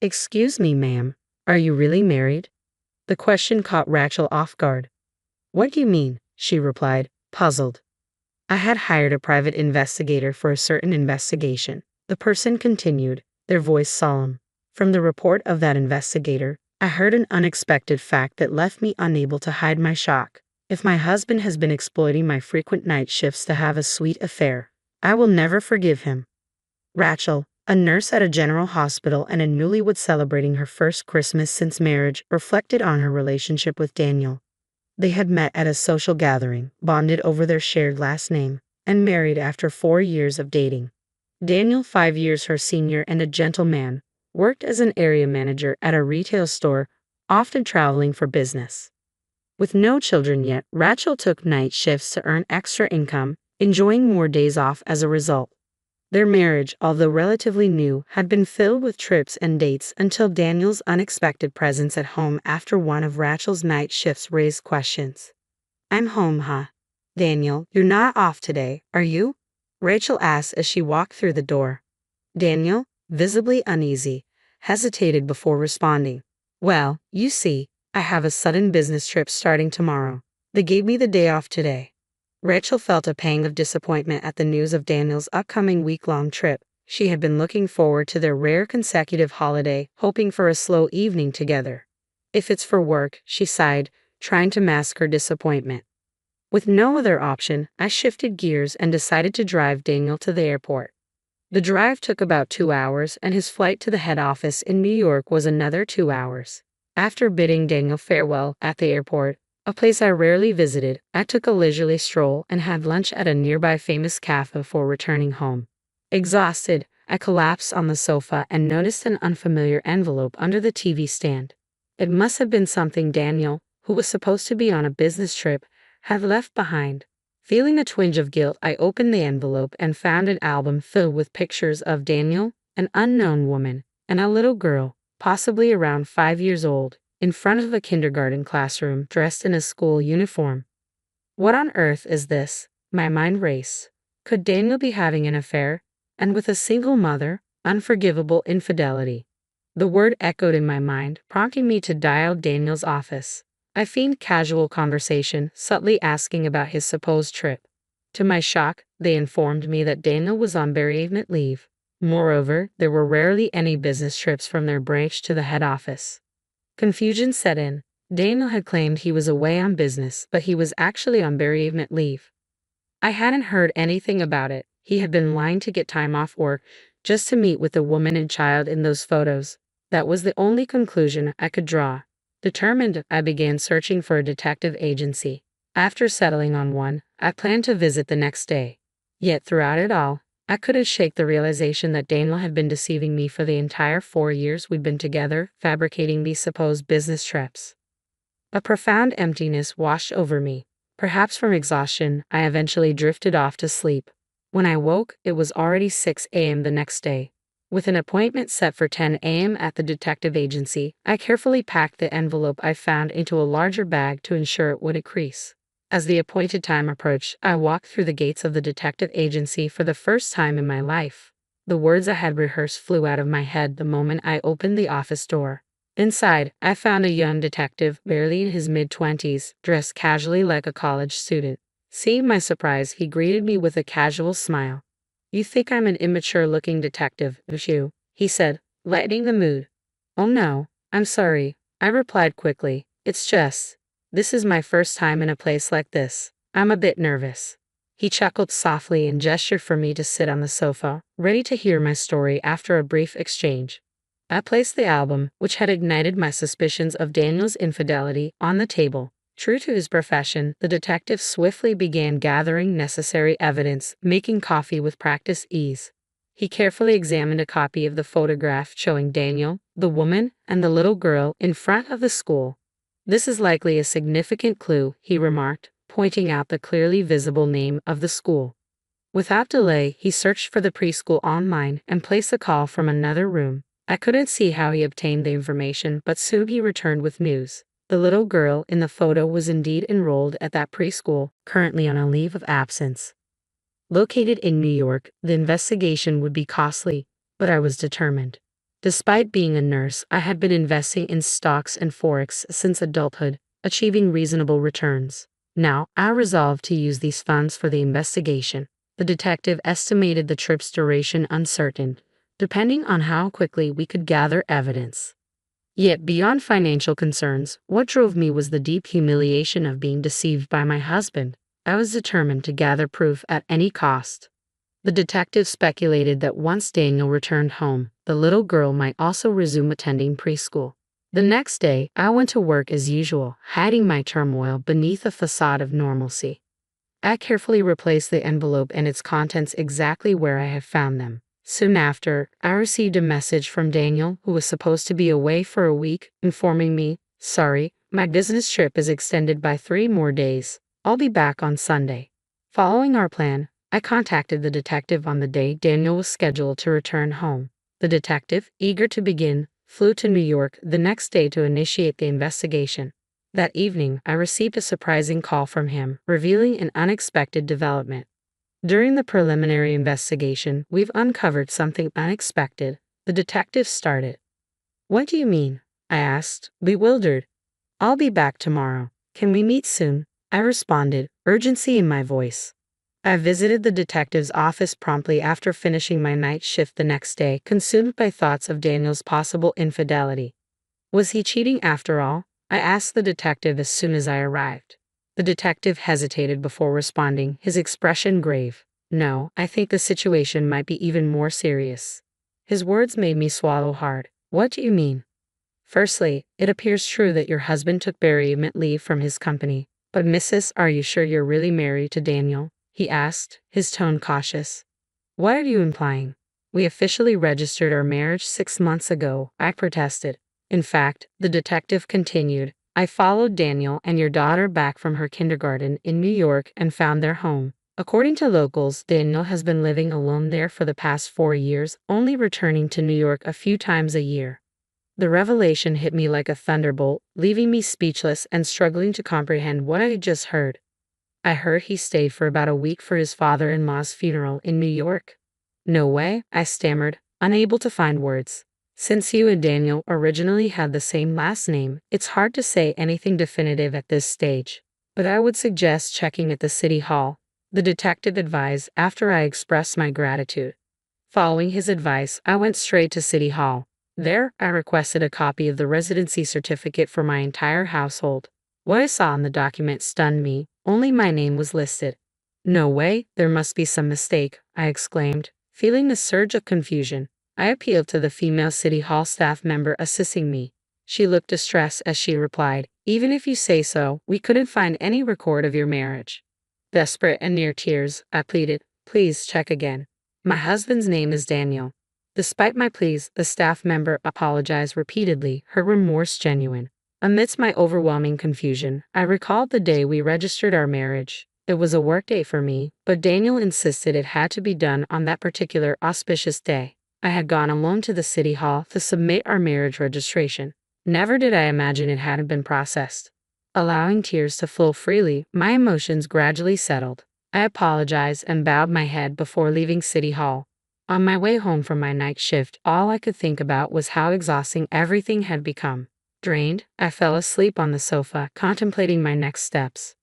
"Excuse me, ma'am, are you really married?" The question caught Rachel off guard. "What do you mean?" she replied, puzzled. "I had hired a private investigator for a certain investigation," the person continued, their voice solemn. "From the report of that investigator, I heard an unexpected fact that left me unable to hide my shock. If my husband has been exploiting my frequent night shifts to have a sweet affair, I will never forgive him." Rachel, a nurse at a general hospital and a newlywed celebrating her first Christmas since marriage, reflected on her relationship with Daniel. They had met at a social gathering, bonded over their shared last name, and married after 4 years of dating. Daniel, 5 years her senior and a gentleman, worked as an area manager at a retail store, often traveling for business. With no children yet, Rachel took night shifts to earn extra income, enjoying more days off as a result. Their marriage, although relatively new, had been filled with trips and dates until Daniel's unexpected presence at home after one of Rachel's night shifts raised questions. "I'm home, huh? Daniel, you're not off today, are you?" Rachel asked as she walked through the door. Daniel, visibly uneasy, hesitated before responding. "Well, you see, I have a sudden business trip starting tomorrow. They gave me the day off today." Rachel felt a pang of disappointment at the news of Daniel's upcoming week-long trip. She had been looking forward to their rare consecutive holiday, hoping for a slow evening together. "If it's for work," she sighed, trying to mask her disappointment. With no other option, I shifted gears and decided to drive Daniel to the airport. The drive took about 2 hours, and his flight to the head office in New York was another 2 hours. After bidding Daniel farewell at the airport, a place I rarely visited, I took a leisurely stroll and had lunch at a nearby famous cafe before returning home. Exhausted, I collapsed on the sofa and noticed an unfamiliar envelope under the TV stand. It must have been something Daniel, who was supposed to be on a business trip, had left behind. Feeling a twinge of guilt, I opened the envelope and found an album filled with pictures of Daniel, an unknown woman, and a little girl, possibly around 5 years old, in front of a kindergarten classroom dressed in a school uniform. What on earth is this? My mind raced. Could Daniel be having an affair? And with a single mother? Unforgivable infidelity. The word echoed in my mind, prompting me to dial Daniel's office. I feigned casual conversation, subtly asking about his supposed trip. To my shock, they informed me that Daniel was on bereavement leave. Moreover, there were rarely any business trips from their branch to the head office. Confusion set in. Daniel had claimed he was away on business, but he was actually on bereavement leave. I hadn't heard anything about it. He had been lying to get time off work just to meet with the woman and child in those photos. That was the only conclusion I could draw. Determined, I began searching for a detective agency. After settling on one, I planned to visit the next day. Yet throughout it all, I couldn't shake the realization that Daniel had been deceiving me for the entire 4 years we'd been together, fabricating these supposed business trips. A profound emptiness washed over me. Perhaps from exhaustion, I eventually drifted off to sleep. When I woke, it was already 6 a.m. the next day. With an appointment set for 10 a.m. at the detective agency, I carefully packed the envelope I found into a larger bag to ensure it wouldn't crease. As the appointed time approached, I walked through the gates of the detective agency for the first time in my life. The words I had rehearsed flew out of my head the moment I opened the office door. Inside, I found a young detective, barely in his mid-20s, dressed casually like a college student. Seeing my surprise, he greeted me with a casual smile. "You think I'm an immature-looking detective, don't you?" he said, lightening the mood. "Oh no, I'm sorry," I replied quickly. This is my first time in a place like this. I'm a bit nervous." He chuckled softly and gestured for me to sit on the sofa, ready to hear my story after a brief exchange. I placed the album, which had ignited my suspicions of Daniel's infidelity, on the table. True to his profession, the detective swiftly began gathering necessary evidence, making coffee with practiced ease. He carefully examined a copy of the photograph showing Daniel, the woman, and the little girl in front of the school. "This is likely a significant clue," he remarked, pointing out the clearly visible name of the school. Without delay, he searched for the preschool online and placed a call from another room. I couldn't see how he obtained the information, but soon he returned with news. The little girl in the photo was indeed enrolled at that preschool, currently on a leave of absence. Located in New York, the investigation would be costly, but I was determined. Despite being a nurse, I had been investing in stocks and forex since adulthood, achieving reasonable returns. Now, I resolved to use these funds for the investigation. The detective estimated the trip's duration uncertain, depending on how quickly we could gather evidence. Yet beyond financial concerns, what drove me was the deep humiliation of being deceived by my husband. I was determined to gather proof at any cost. The detective speculated that once Daniel returned home, the little girl might also resume attending preschool. The next day, I went to work as usual, hiding my turmoil beneath a facade of normalcy. I carefully replaced the envelope and its contents exactly where I had found them. Soon after, I received a message from Daniel, who was supposed to be away for a week, informing me, "Sorry, my business trip is extended by 3 more days. I'll be back on Sunday." Following our plan, I contacted the detective on the day Daniel was scheduled to return home. The detective, eager to begin, flew to New York the next day to initiate the investigation. That evening, I received a surprising call from him, revealing an unexpected development. "During the preliminary investigation, we've uncovered something unexpected," the detective started. "What do you mean?" I asked, bewildered. "I'll be back tomorrow. Can we meet soon?" I responded, urgency in my voice. I visited the detective's office promptly after finishing my night shift the next day, consumed by thoughts of Daniel's possible infidelity. Was he cheating after all? I asked the detective as soon as I arrived. The detective hesitated before responding, his expression grave. "No, I think the situation might be even more serious." His words made me swallow hard. "What do you mean?" "Firstly, it appears true that your husband took bereavement leave from his company. But Mrs., are you sure you're really married to Daniel?" he asked, his tone cautious. "What are you implying?" "We officially registered our marriage 6 months ago," I protested. "In fact," the detective continued, "I followed Daniel and your daughter back from her kindergarten in New York and found their home. According to locals, Daniel has been living alone there for the past 4 years, only returning to New York a few times a year." The revelation hit me like a thunderbolt, leaving me speechless and struggling to comprehend what I had just heard. "I heard he stayed for about a week for his father-in-law's funeral in New York." "No way," I stammered, unable to find words. "Since you and Daniel originally had the same last name, it's hard to say anything definitive at this stage. But I would suggest checking at the city hall," the detective advised after I expressed my gratitude. Following his advice, I went straight to City Hall. There, I requested a copy of the residency certificate for my entire household. What I saw in the document stunned me. Only my name was listed. "No way, there must be some mistake," I exclaimed, feeling a surge of confusion. I appealed to the female City Hall staff member assisting me. She looked distressed as she replied, "Even if you say so, we couldn't find any record of your marriage." Desperate and near tears, I pleaded, "Please check again. My husband's name is Daniel." Despite my pleas, the staff member apologized repeatedly, her remorse genuine. Amidst my overwhelming confusion, I recalled the day we registered our marriage. It was a workday for me, but Daniel insisted it had to be done on that particular auspicious day. I had gone alone to the city hall to submit our marriage registration. Never did I imagine it hadn't been processed. Allowing tears to flow freely, my emotions gradually settled. I apologized and bowed my head before leaving City Hall. On my way home from my night shift, all I could think about was how exhausting everything had become. Drained, I fell asleep on the sofa, contemplating my next steps.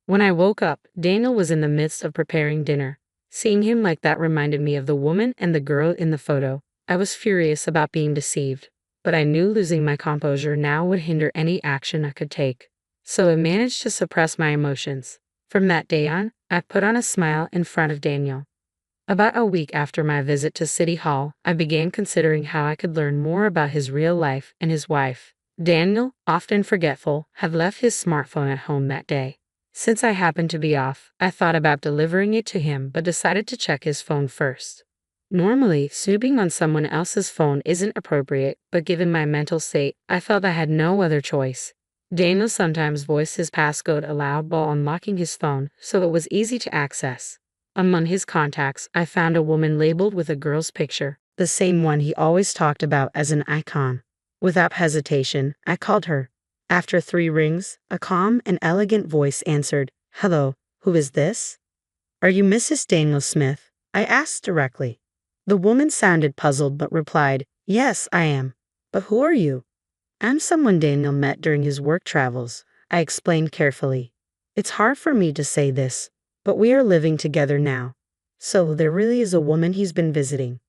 When I woke up, Daniel was in the midst of preparing dinner. Seeing him like that reminded me of the woman and the girl in the photo. I was furious about being deceived, but I knew losing my composure now would hinder any action I could take. So I managed to suppress my emotions. From that day on, I put on a smile in front of Daniel. About a week after my visit to City Hall, I began considering how I could learn more about his real life and his wife. Daniel, often forgetful, had left his smartphone at home that day. Since I happened to be off, I thought about delivering it to him but decided to check his phone first. Normally, snooping on someone else's phone isn't appropriate, but given my mental state, I felt I had no other choice. Daniel sometimes voiced his passcode aloud while unlocking his phone, so it was easy to access. Among his contacts, I found a woman labeled with a girl's picture, the same one he always talked about as an icon. Without hesitation, I called her. After 3 rings, a calm and elegant voice answered, "Hello, who is this?" "Are you Mrs. Daniel Smith?" I asked directly. The woman sounded puzzled but replied, Yes, I am. But who are you? I'm someone Daniel met during his work travels, I explained carefully. It's hard for me to say this, but we are living together now. So there really is a woman he's been visiting.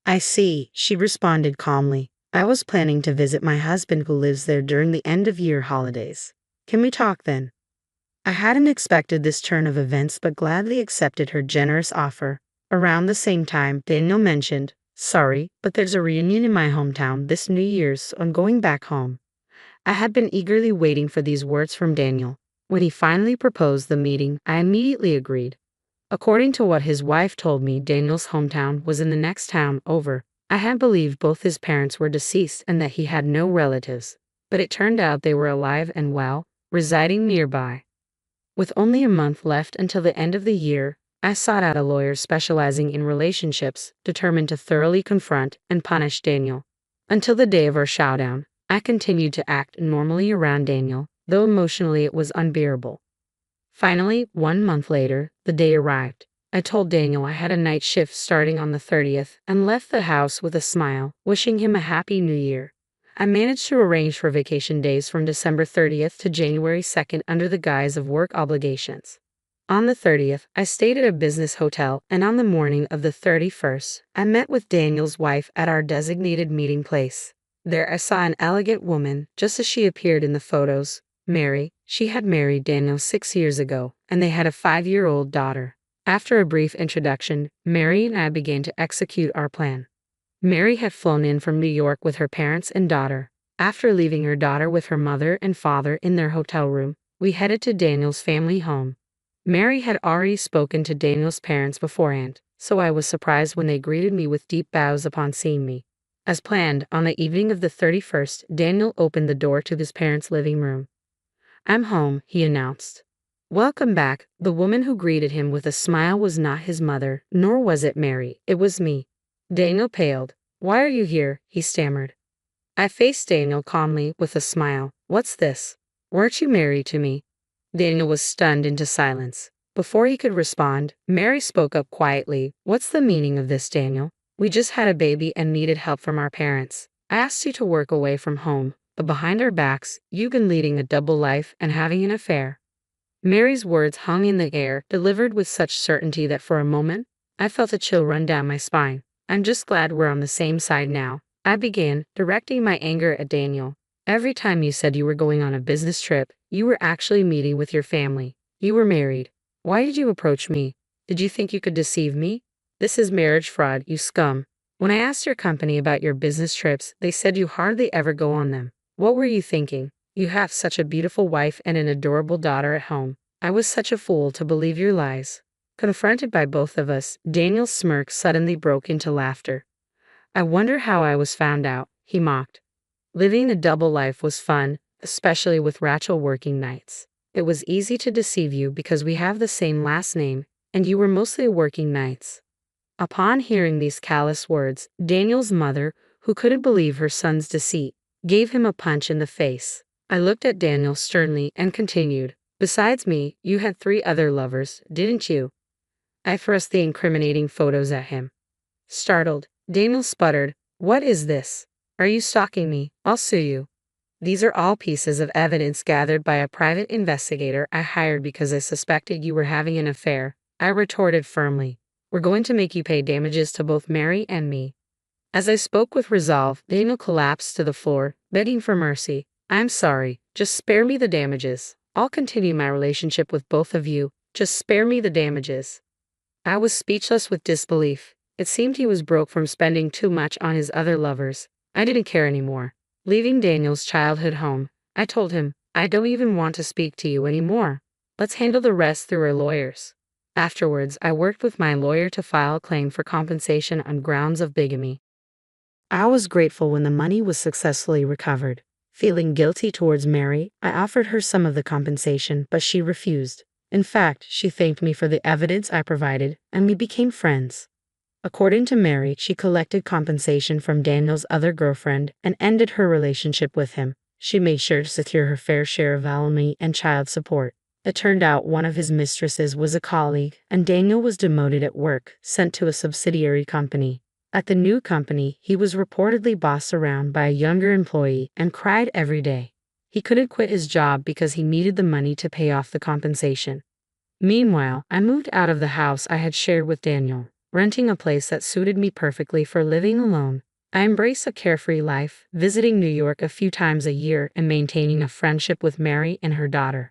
I see, she responded calmly. I was planning to visit my husband who lives there during the end-of-year holidays. Can we talk then? I hadn't expected this turn of events but gladly accepted her generous offer. Around the same time, Daniel mentioned, "Sorry, but there's a reunion in my hometown this New Year's, so I'm going back home." I had been eagerly waiting for these words from Daniel. When he finally proposed the meeting, I immediately agreed. According to what his wife told me, Daniel's hometown was in the next town over. I had believed both his parents were deceased and that he had no relatives, but it turned out they were alive and well, residing nearby. With only a month left until the end of the year, I sought out a lawyer specializing in relationships, determined to thoroughly confront and punish Daniel. Until the day of our showdown, I continued to act normally around Daniel, though emotionally it was unbearable. Finally, 1 month later, the day arrived. I told Daniel I had a night shift starting on the 30th and left the house with a smile, wishing him a happy new year. I managed to arrange for vacation days from December 30th to January 2nd under the guise of work obligations. On the 30th, I stayed at a business hotel, and on the morning of the 31st, I met with Daniel's wife at our designated meeting place. There I saw an elegant woman, just as she appeared in the photos, Mary. She had married Daniel 6 years ago, and they had a 5-year-old daughter. After a brief introduction, Mary and I began to execute our plan. Mary had flown in from New York with her parents and daughter. After leaving her daughter with her mother and father in their hotel room, we headed to Daniel's family home. Mary had already spoken to Daniel's parents beforehand, so I was surprised when they greeted me with deep bows upon seeing me. As planned, on the evening of the 31st, Daniel opened the door to his parents' living room. "I'm home," he announced. "Welcome back." The woman who greeted him with a smile was not his mother, nor was it Mary. It was me. Daniel paled. "Why are you here?" he stammered. I faced Daniel calmly, with a smile. "What's this? Weren't you married to me?" Daniel was stunned into silence. Before he could respond, Mary spoke up quietly. "What's the meaning of this, Daniel? We just had a baby and needed help from our parents. I asked you to work away from home, but behind our backs, you've been leading a double life and having an affair." Mary's words hung in the air, delivered with such certainty that for a moment, I felt a chill run down my spine. "I'm just glad we're on the same side now," I began, directing my anger at Daniel. "Every time you said you were going on a business trip, you were actually meeting with your family. You were married. Why did you approach me? Did you think you could deceive me? This is marriage fraud, you scum. When I asked your company about your business trips, they said you hardly ever go on them. What were you thinking? You have such a beautiful wife and an adorable daughter at home. I was such a fool to believe your lies." Confronted by both of us, Daniel's smirk suddenly broke into laughter. "I wonder how I was found out," he mocked. "Living a double life was fun, especially with Rachel working nights. It was easy to deceive you because we have the same last name, and you were mostly working nights." Upon hearing these callous words, Daniel's mother, who couldn't believe her son's deceit, gave him a punch in the face. I looked at Daniel sternly and continued, "Besides me, you had 3 other lovers, didn't you?" I thrust the incriminating photos at him. Startled, Daniel sputtered, "What is this? Are you stalking me? I'll sue you." "These are all pieces of evidence gathered by a private investigator I hired because I suspected you were having an affair," I retorted firmly. "We're going to make you pay damages to both Mary and me." As I spoke with resolve, Daniel collapsed to the floor, begging for mercy. "I'm sorry. Just spare me the damages. I'll continue my relationship with both of you. Just spare me the damages." I was speechless with disbelief. It seemed he was broke from spending too much on his other lovers. I didn't care anymore. Leaving Daniel's childhood home, I told him, "I don't even want to speak to you anymore. Let's handle the rest through our lawyers." Afterwards, I worked with my lawyer to file a claim for compensation on grounds of bigamy. I was grateful when the money was successfully recovered. Feeling guilty towards Mary, I offered her some of the compensation, but she refused. In fact, she thanked me for the evidence I provided, and we became friends. According to Mary, she collected compensation from Daniel's other girlfriend and ended her relationship with him. She made sure to secure her fair share of alimony and child support. It turned out one of his mistresses was a colleague, and Daniel was demoted at work, sent to a subsidiary company. At the new company, he was reportedly bossed around by a younger employee and cried every day. He couldn't quit his job because he needed the money to pay off the compensation. Meanwhile, I moved out of the house I had shared with Daniel, renting a place that suited me perfectly for living alone. I embraced a carefree life, visiting New York a few times a year and maintaining a friendship with Mary and her daughter.